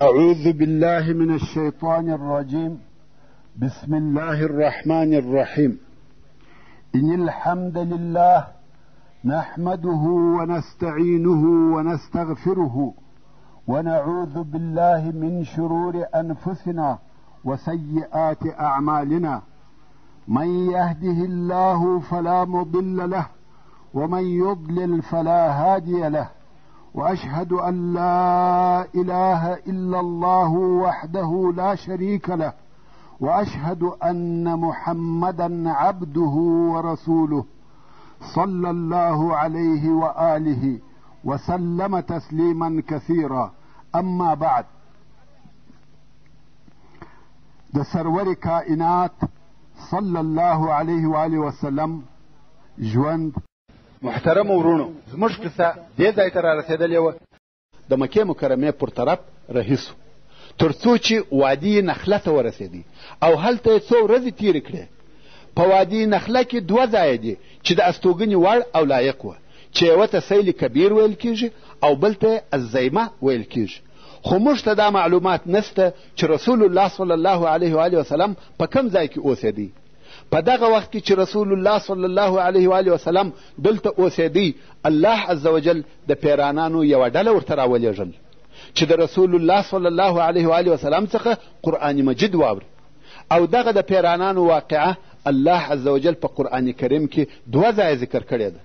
أعوذ بالله من الشيطان الرجيم. بسم الله الرحمن الرحيم. إن الحمد لله نحمده ونستعينه ونستغفره ونعوذ بالله من شرور أنفسنا وسيئات أعمالنا. من يهده الله فلا مضل له ومن يضلل فلا هادي له، وأشهد أن لا إله إلا الله وحده لا شريك له، وأشهد أن محمدا عبده ورسوله صلى الله عليه وآله وسلم تسليما كثيرا. أما بعد، د سرور کائنات صلی الله علیه و آله وسلم ژوند. محترم ورونو، زموږ قصه دې ځای ته رارسېدلې وه د مکې مکرمې پر طرف رهیسو، تر څو چې وادي نخله ته ورسېدی او هلته یې څو ورځې تېرې کړې. په وادي نخله کې دوه ځایه دي چې د استوګنې وړ او لایق وه، چې یوه ته سیل کبیر ویل کېږي او بل ته الزیمه ویل کېږي. خو موږ ته دا معلومات نسته چې رسول الله صلی الله علیه و آله وسلم په کوم ځای کې اوسېدی. په دغه وخت کې چې رسول الله صلی الله علیه و آله وسلم دلته اوسېدی، الله عز وجل د پیرانانو یوه ډله ورته راولېږل چې د رسول الله صلی الله علیه و آله وسلم څخه قرآن مجید واوري. او دغه د پیرانانو واقعه الله عز وجل په قرآن کریم کې دوه ځایه ذکر کړې ده.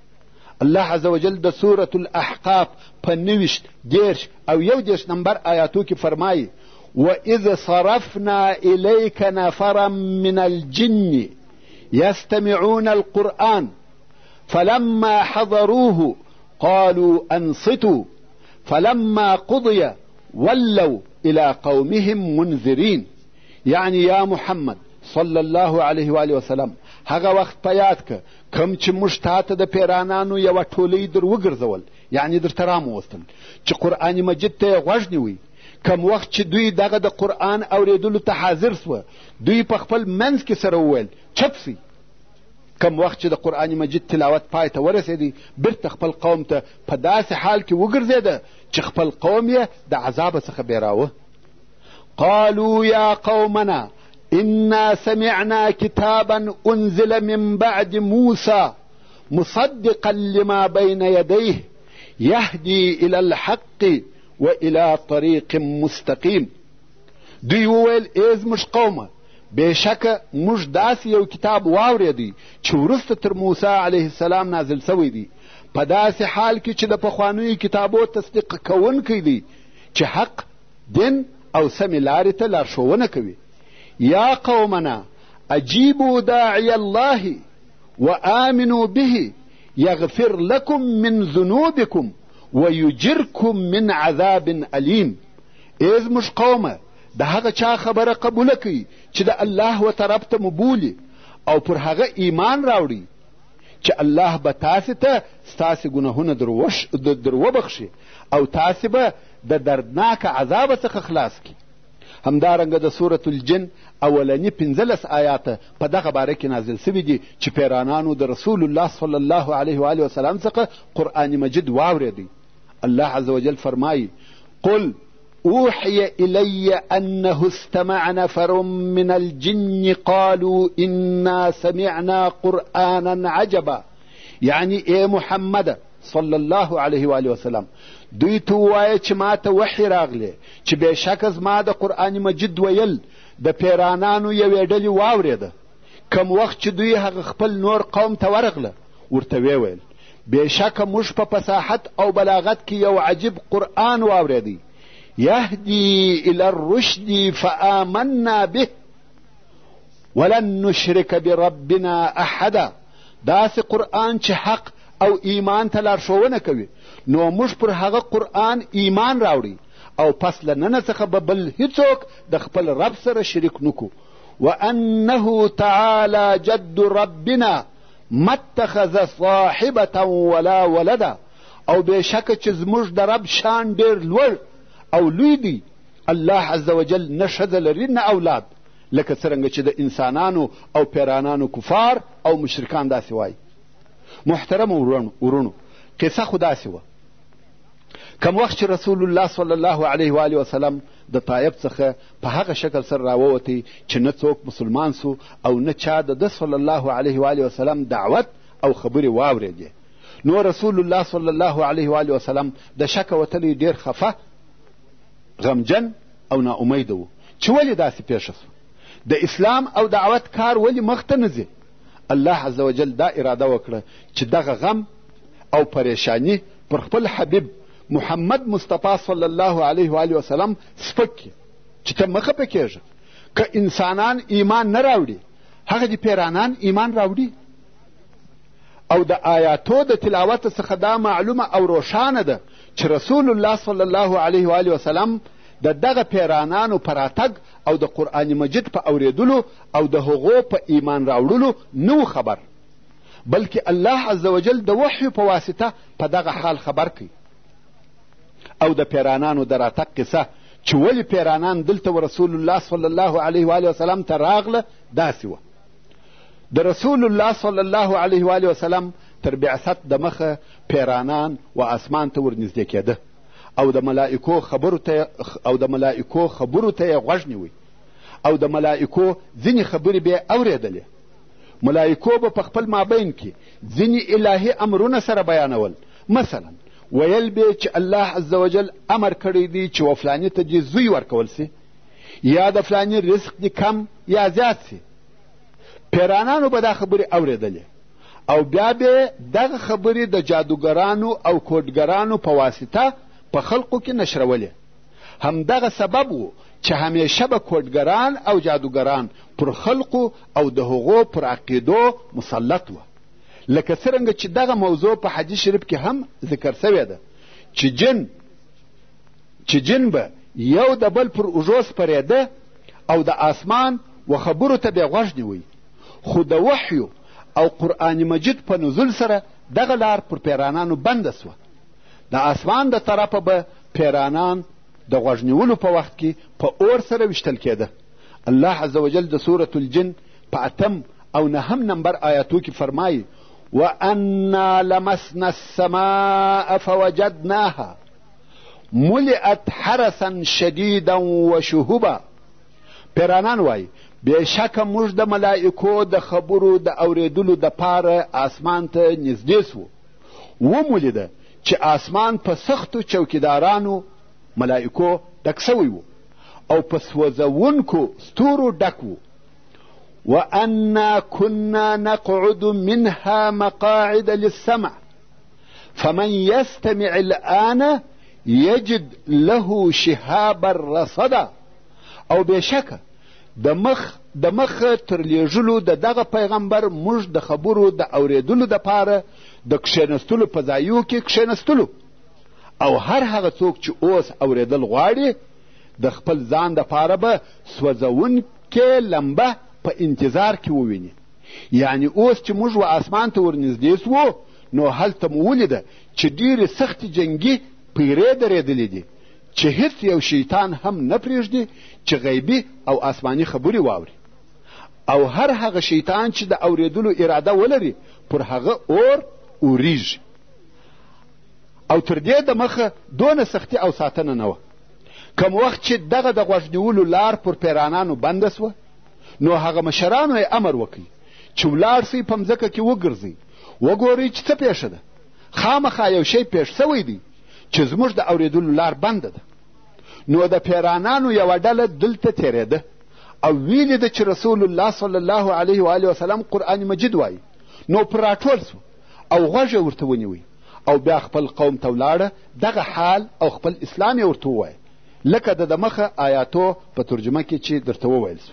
الله عز وجل د سورة الاحقاف په 90 دېرش او 31 نمبر آیاتو کې فرمایي: وَإِذْ صَرَفْنَا إِلَيْكَ نَفَرًا مِنَ الْجِنِّ يستمعون القرآن فلما حضروه قالوا أنصتوا فلما قضي ولوا إلى قومهم منذرين. یعنی یا محمد صلی الله علیه و آله وسلم، هغه وخت په یاد که کوم چې موږ تاته د پیرانانو یوه ټولۍ در وګرځول، یعنی درته راموستل چې قرآن مجید ته یې غوږ نیوی. کم وخت چې دوی دغه د قرآن اورېدلو ته حاضر سوه، دوی په خپل منځ کې سره وویل چپ سئ. کم وخت چې د قرآن مجید تلاوت پای ته ورسېدی، بیرته خپل قوم ته په داسې حال کې وګرځېده چې خپل قوم یې د عذابه څخه بیراوه. قالوا یا قومنا انا سمعنا كتابا انزل من بعد موسى مصدقا لما بين يديه يهدي الى الحق والى طريق مستقيم. دوی وویل ای زموږ قومه، بېشکه موږ داسې یو کتاب واورېدی چې وروسته تر موسی علیه السلام نازل سوی دی، په داسې حال کې چې د پخوانیو کتابو تصدیق کوونکی دی چې حق، دین او سمې لارې ته لارښوونه کوي. یا قومنا اجیبوا داعی الله وآمنوا به یغفر لکم من ذنوبکم ویجرکم من عذاب علیم. ای زموږ قومه، د هغه چا خبره قبوله کوي چې د الله و طرف ته مبولي او پر هغه ایمان راوړي چې الله به تاسې ته ستاسې ګناهونه در وبخشي او تاسې به د دردناک عذابه څخه خلاص کړي. همدارنګه د سورة الجن اولني 15 آیاته په دغه باره کې نازل سوي دي چې پیرانانو د رسول الله صلی الله علیه و آله وسلم څخه قرآن مجید واورېدی. الله عز وجل فرمایي: قل اوحي إلي أنه استمع نفر من الجن قالوا إنا سمعنا قرآنا عجبا. یعنی ای محمد صلی الله علیه و آله وسلم، دوی ته ووایه چې ما ته وحی راغلی چې بېشکه زما د قرآن مجید ویل د پیرانانو یوې ډلې واورېده. کم وخت چې دوی هغه خپل نور قوم ته ورغله، ورته ویې ویل بېشکه موږ په فصاحت او بلاغت کې یو عجیب قرآن واورېدی، یهدی الی الرشد فآمنا به ولن نشرک بربنا احدا. داسې قرآن چې حق او ایمان ته لارښوونه کوي، نو موږ پر هغه قرآن ایمان راوړي او پس له ننه څخه به بل هیڅوک د خپل رب سره شریک نکو. وانه تعالی جد ربنا ما اتخذ صاحبة ولا ولدا. او بېشکه چې زموږ د رب شان ډېر لوړ او لوی دی، الله عز وجل نه ښځه لري نه اولاد، لکه څرنګه چې د انسانانو او پیرانانو کفار او مشرکان داسې وایي. محترم ورونو، قصه خو داسې وه کم وخت چې رسول الله صلی الله علیه و آله وسلم د طایف څخه په هغه شکل سره راووتی چې نه څوک مسلمان سو او نه چا د ده صلی الله علیه و آله وسلم دعوت او خبرې واورېدې، نو رسول الله صلی الله علیه و آله وسلم د شکه وتلی ډېر خفه، غمجن او ناامیده و چې ولې داسې پیښه سو، د اسلام او دعوت کار ولې مخته نه ځي. الله عز وجل دا اراده وکړه چې دغه غم او پریشانی پر خپل حبیب محمد مصطفی صلی الله علیه و آله وسلم سپک کړي چې ته مه خفه کېږه. که انسانان ایمان نه راوړي، هغه دي پیرانان ایمان راوړي. او د آیاتو د تلاوت څخه دا معلومه او روښانه ده چې رسول الله صلی الله علیه و آله وسلم د دغه پیرانانو په راتګ او د قرآن مجید په اورېدلو او د هغو په ایمان راوړلو نه و خبر، بلکې الله عز وجل د وحی په واسطه په دغه حال خبر کوي. او د پیرانانو د راتګ قصه چې ولې پیرانان دلته و رسول الله صلی الله علیه و آله وسلم ته راغله داسې وه. د رسول الله صلی الله علیه و آله وسلم تر بعثت د مخه پیرانان و اسمان ته ورنږدې کېده او د ملائکو خبرو ته یې غوږ نیوی او د ملائکو ځینې خبرې به یې اورېدلې. ملائکو به په خپل مابین کې ځینې الهي امرونه سره بیانول، مثلا ویل به چې الله عز وجل امر کړی دی چې و فلاني ته دې زوی ورکول سي، یا د فلاني رزق دې کم یا زیات سي. پیرانانو به دا خبرې اورېدلې او بیا به دغه خبرې د جادوګرانو او کوډګرانو په واسطه په خلقو کې نشرولې. همدغه سبب و چې همیشه به کوډګران او جادوګران پر خلقو او د هغو پر عقیدو مسلط و، لکه څرنګه چې دغه موضوع په حدیث شریف کې هم ذکر سوې ده چې جن به یو د بل پر اوږو سپرېده او د آسمان و خبرو ته به یې غوږ نیوی، خو د وحیو او قرآن مجید په نزول سره دغه لار پر پیرانانو بنده سوه. د آسمان د طرفه به پیرانان د غوږ نیولو په وخت کې په اور سره ویشتل کېده. الله عز وجل د سورة الجن په 8 او 9 نمبر آیاتو کې فرمایي: وَأَنَّا لَمَسْنَا السَّمَاءَ فَوَجَدْنَاهَا مُلِئَتْ حَرَسًا شَدِيدًا وَشُهُبًا. پیرانان وایي بېشکه موږ د ملائکو د خبرو د اورېدلو دپاره آسمان ته نږدې سو، ومولیده چې آسمان په سختو چوکیدارانو ملائکو ډک سوی و او په سوځونکو ستورو ډک و. وَأَنَّا كُنَّا نَقْعُدُ مِنْهَا مَقَاعِدَ لِلسَّمْعِ فَمَنْ يَسْتَمِعِ الْآنَ يَجِدْ لَهُ شِهَابًا رَصَدًا. او بېشکه د مخ تر لیږلو د دغه پیغمبر موږ د خبرو د اورېدلو دپاره د کښېنستلو په ځایو کې کښېنستلو، او هر هغه څوک چې اوس اورېدل غواړي د خپل ځان دپاره به سوځونکې لمبه په انتظار کې وویني. یعنی اوس چې موږ و آسمان ته ورنږدې سوو نو هلته مو ولیده چې ډېرې سختې جنګي پیرې درېدلې دي چې هیڅ یو شیطان هم نه پرېږدي چې غیبي او آسماني خبرې واوري، او هر هغه شیطان چې د اورېدلو اراده ولري پر هغه اور اوریږي. او تر دې د مخه دونه سختي او ساتنه نه وه. کم وخت چې دغه د غوږ نیولو لار پر پیرانانو بنده سوه نو هغه مشرانو یې امر وکړي چې ولاړ سئ په مځکه کې وګرځئ، وګورئ چې څه پیښه ده. خامخا یو شی پیښ سوی دی چې زموږ د اورېدلو لار بنده ده. نو د پیرانانو یوه ډله دلته تېرېده او ویلې ده چې رسول الله صلی الله علیه و آله وسلم قرآن مجید وایي. نو پر راټول سو او غوږ یې ورته ونیوی او بیا خپل قوم ته ولاړه دغه حال او خپل اسلام یې ورته ووایه، لکه د مخه آیاتو په ترجمه کې چې درته وویل سو.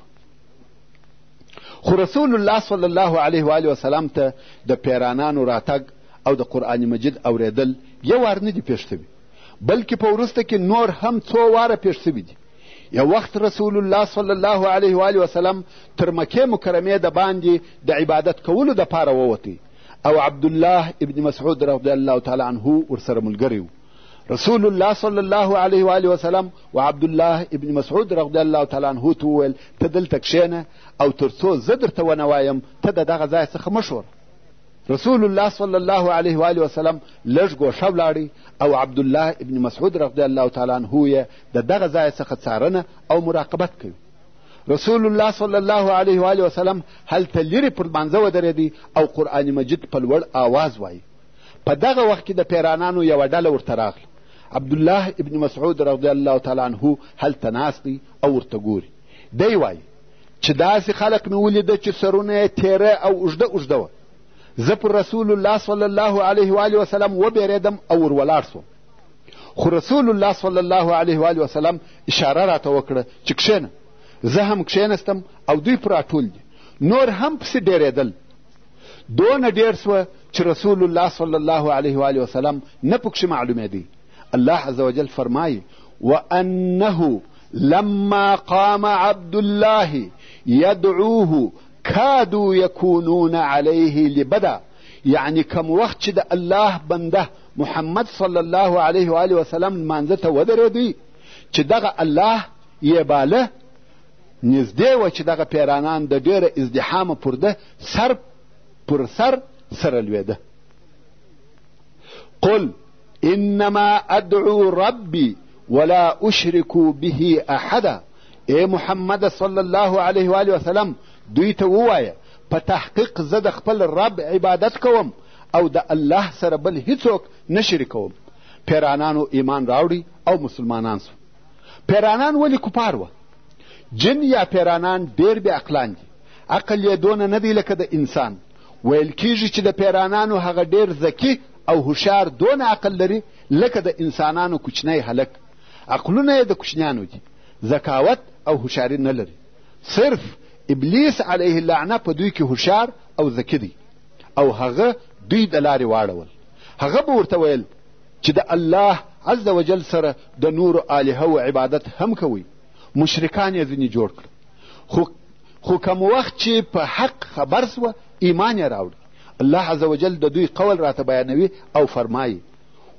خو رسول الله صلی الله علیه و آله وسلم ته د پیرانانو راتګ او د قرآن مجید اورېدل یو وار نه دي پېښ سوي، بلکې په وروسته کې نور هم څو واره پېښ سوي دي. یو وخت رسول الله صلی الله علیه و آله وسلم تر مکې مکرمې د باندې د عبادت کولو دپاره ووتی او عبدالله ابن مسعود رضی الله تعالی عنه ورسره ملګری و. رسول الله صلی الله علیه و آله وسلم و عبدالله ابن مسعود رضی الله تعالی عنه ته وویل ته دلته کښېنه او تر څو زه درته ونه وایم ته د دغه ځای څخه مه ښوره. رسول الله صلی الله علیه و آله وسلم لږ ګوښه ولاړی او عبدالله ابن مسعود رضی الله تعالی عنه یې د دغه ځای څخه څارنه او مراقبت کوي. رسول الله صلی الله علیه و آله وسلم هلته لرې پر لمانځه ودرېدی او قرآن مجید په لوړ آواز وایي. په دغه وخت کې د پیرانانو یوه ډله ورته راغله. عبدالله ابن مسعود رضی الله تعالی عنه هلته ناست دی او ورته ګوري. دی وایي چې داسې خلک مې ولیده چې سرونه یې تیره او اوږده اوږده وه. زه پر رسول الله صلی الله علیه و آله وسلم وبېرېدم او ور ولاړ سوم. خو رسول الله صلی الله علیه و آله وسلم اشاره راته وکړه چې کښېنه. زه هم کښېنستم او دوی پر راټول دي. نور هم پسې ډېرېدل. دونه ډېر سوه چې رسول الله صلی الله علیه و آله وسلم نه پکښې معلومېدی. الله عز وجل فرمایي وأنه لما قام عبد الله يدعوه كادوا يكونون عليه لبدا. یعنی کم وخت چې د الله بنده محمد صلی الله علیه و آله وسلم لمانځه ته ودرېدی چې دغه الله یې باله، نږدې وه چې دغه پیرانان د ډېره ازدحامه پر ده سر پر سر سره لوېده. قل انما ادعو ربي ولا اشرك به احدا. ای محمد صلی الله علیه و آله وسلم دوی ته ووایه په تحقیق زه د خپل رب عبادت کوم او د الله سره بل هیڅوک نه شریکوم. پیرانانو ایمان راوړي او مسلمانان سو. پیرانان ولې کفار وه؟ جن یا پیرانان ډېر بې عقلان دي. عقل یې دونه نه دی لکه د انسان. ویل کیږي چې د پیرانانو هغه ډېر ذکي او هوښیار دونه عقل لري لکه د انسانانو کوچنی هلک. عقلونه یې د کوچنیانو دي، ذکاوت او هوښیاري نه لري. صرف ابلیس علیه اللعنه په دوی کې هوښیار او ذکي دی او هغه دوی د لارې واړول. هغه به ورته ویل چې د الله عز وجل سره د نورو الهه و عبادت هم کوئ. مشرکان یې ځینې جوړ کړه. خو کم وخت چې په حق خبر سوه ایمان یې راوړي. الله عز وجل د دوی قول راته بیانوي او فرمایي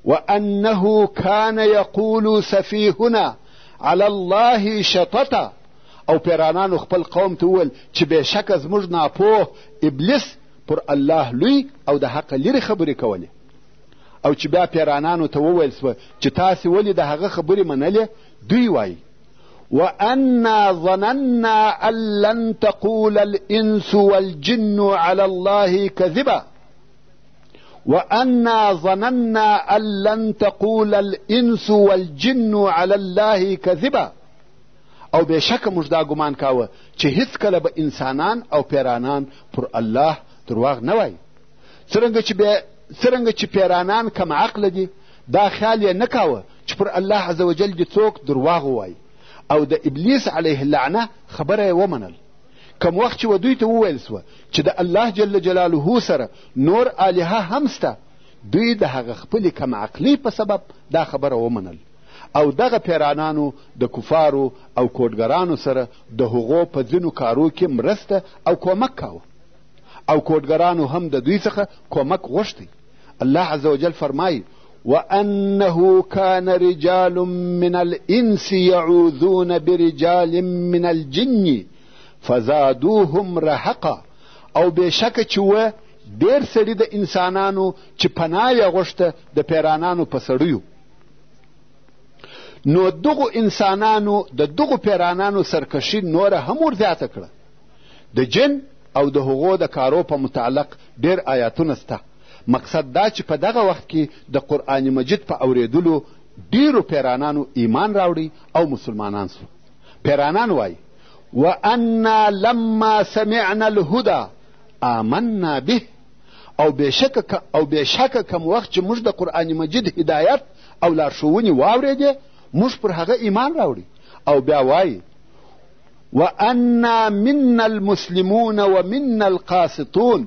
وأنه كان يقول سفيهنا على الله شططا. او پیرانانو خپل قوم ته وویل چې بېشکه زموږ ناپوه ابلیس پر الله لوی او د حق لرې خبرې کولې. او چې بیا پیرانانو ته وویل سوه چې تاسې ولې د هغه خبرې منلې، دوی وایي وأنا ظننا أن لن تقول الإنس والجن على الله كذبا. وأنا ظننا أن لن تقول الإنس والجن على الله كذبا. او بېشکه موږ دا ګمان کاوه چې هیڅکله به انسانان او پیرانان پر الله درواغ نه وایي. څرنګه چې پیرانان کم عقله دي، دا خیال یې نه کاوه چې پر الله عز وجل دې څوک درواغ ووایي. او د ابلیس علیه اللعنه خبره یې ومنل. کم وخت چې و دوی ته وویل سوه چې د الله جل جلاله سره نور الهه هم سته، دوی د هغه خپلې کم عقلۍ په سبب دا خبره ومنل او دغه پیرانانو د کفارو او کوډګرانو سره د هغو په ځینو کارو کې مرسته او کومک کاوه او کوډګرانو هم د دوی څخه کومک غوښتی. الله عز وجل فرمایي وأنه كان رجال من الإنس يعوذون برجال من الجن فزادوهم رهقا. او بېشکه چې وه ډېر سړي د انسانانو چې پناه یې غوښته د پیرانانو په سړیو، نو دغو انسانانو د دغو پیرانانو سرکشي نوره هم ورزیاته کړه. د جن او د هغو د کارو په متعلق ډېر آیاتونه سته. مقصد دا چې په دغه وخت کې د قرآن مجید په اورېدلو ډېرو پیرانانو ایمان راوړي او مسلمانان سو. پیرانان وایي وأنا لما سمعنا الهدى آمنا به. او بېشکه کم وخت چې موږ د قرآن مجید هدایت او لارښوونې واورېدې، موږ پر هغه ایمان راوړي. او بیا وایي وأنا منا المسلمون ومنا القاسطون.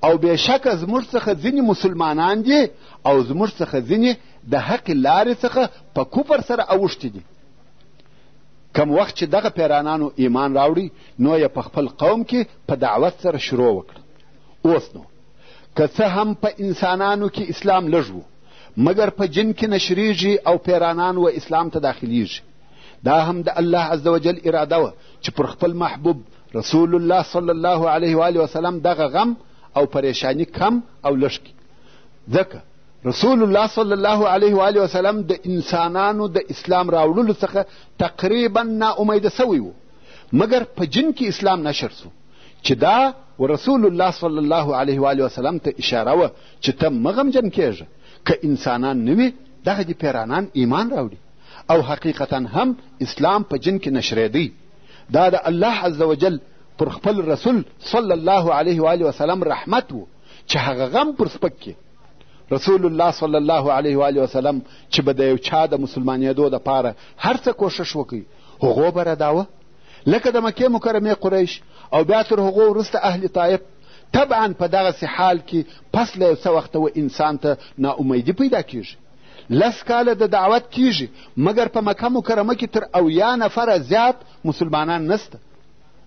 او بېشکه زموږ څخه ځینې مسلمانان دي او زموږ څخه ځینې د حق لارې څخه په کفر سره اوښتي دي. کم وخت چې دغه پیرانانو ایمان راوړي، نو یې په خپل قوم کې په دعوت سره شروع وکړه. اوس نو که څه هم په انسانانو کې اسلام لږ و، مګر په جن کې نشریږي او پیرانان و اسلام ته داخلیږي. دا هم د الله عز وجل اراده وه چې پر خپل محبوب رسول الله صلی الله علیه و آله وسلم دغه غم او پریشانی کم او لږ کړي. ځکه رسول الله صلی الله علیه و آله وسلم د انسانانو د اسلام راوړلو څخه تقریبا ناامیده سوی و، مګر په جن کې اسلام نشر سو چې دا ورسول الله صلی الله علیه و آله وسلم ته اشاره وه چې ته مه غمجن کېږه، که انسانان نه وي دغه دي پیرانان ایمان راوړي. او حقیقتا هم اسلام په جن کې نشرېدی. دا د الله عز وجل پر خپل رسول صلی الله علیه و آله وسلم رحمت و چې هغه غم پر سپک کې رسول الله صلی الله علیه و آله وسلم چې به د یو چا د مسلمانېدو دپاره هر څه کوښښ وکړي هغو به رداوه، لکه د مکې مکرمې قریش او بیا تر هغو وروسته اهل طایف. طبعا په دغسې حال کې پس له یو څه وخته و انسان ته ناامیدي پیدا کېږي. 10 کاله د دعوت کېږي مګر په مکه مکرمه کې تر 80 نفره زیات مسلمانان نسته.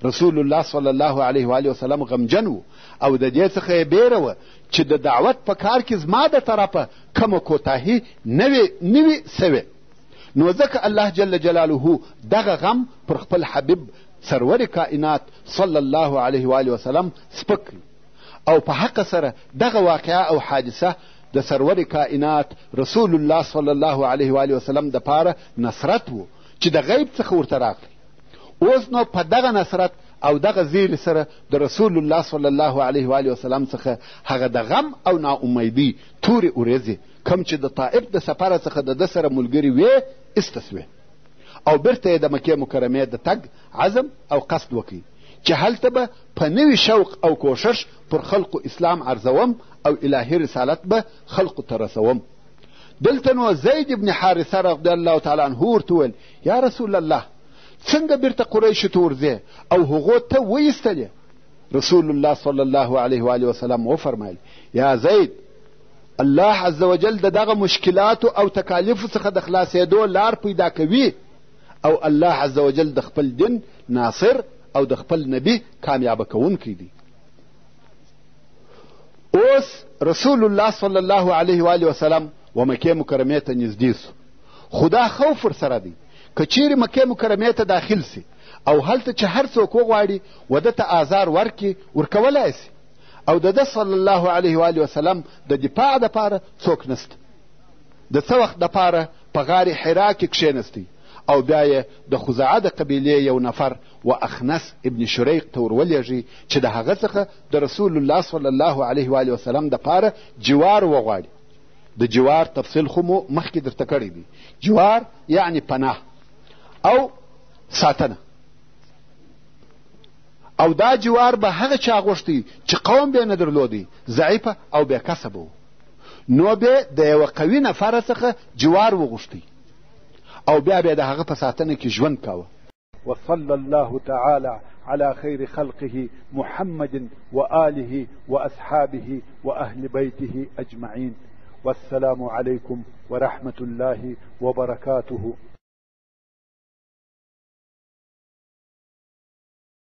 رسول الله صلی الله علیه و آله وسلم غمجن و او د دې څخه یې بیره وه چې د دعوت په کار کې زما د طرفه کومه کوتاهي نه وي سوې. نو ځکه الله جل جلاله دغه غم پر خپل حبیب سرور کائنات صلی الله علیه و آله وسلم سپک او په حق سره دغه واقعه او حادثه د سرور کائنات رسول الله صلی الله علیه و آله وسلم دپاره نصرت و چې د غیب څخه ورته راغلی. اوس نو په دغه نصرت او دغه زیري سره د رسول الله صلی الله علیه و آله وسلم څخه هغه د غم او ناامیدي تورې ورځې کوم چې د طائف د سفره څخه د ده سره ملګري وې ایسته سوې او بیرته یې د مکې مکرمې د تګ عزم او قصد وکړي چې هلته به په نوي شوق او کوشش پر خلقو اسلام عرضوم او الهي رسالت به خلقو ته رسوم. دلته نو زید ابن حارثه رضی الله تعالی عنه ورته وویل یا رسول الله څنګه بیرته قریشو ته ورځې او هغو ته وایستلې؟ رسول الله صلی الله علیه و آله وسلم وفرمایل یا زید الله عز وجل د دغه مشکلاتو او تکالیفو څخه د خلاصېدو لار پیدا کوي او الله عز وجل د خپل دین ناصر او د خپل نبی کامیابه کوونکی دی. اوس رسول الله صلی الله علیه و آله وسلم و مکې مکرمې ته نږدې سو، خو دا خوف ورسره دی که چیرې مکې مکرمې ته داخل سي او هلته چې هر څوک وغواړي و ده ته آزار ورکولی سي او د ده صلی الله علیه و آله وسلم د دفاع دپاره څوک نسته. د څه وخت دپاره په غار حرا کې کښېنستی او بیا یې د خزاعه د قبیلې یو نفر و اخنس ابن شریق ته ورولېږي چې د هغه څخه د رسول الله صلی الله علیه و آله وسلم دپاره جوار وغواړي. د جوار تفصیل خو مو مخکې درته کړی دی. جوار یعنی پناه او ساتنه. او دا جوار به هغه چا غوښتی چې قوم به یې نه درلودی، ضعیفه او بې کسبه و، نو به د یوه قوي نفره څخه جوار وغوښتی او بیا به د هغه په ساتنه کې ژوند کاوه. وصلى الله تعالى على خير خلقه محمد وآله وأصحابه وأهل بيته أجمعين. والسلام عليكم ورحمة الله وبركاته.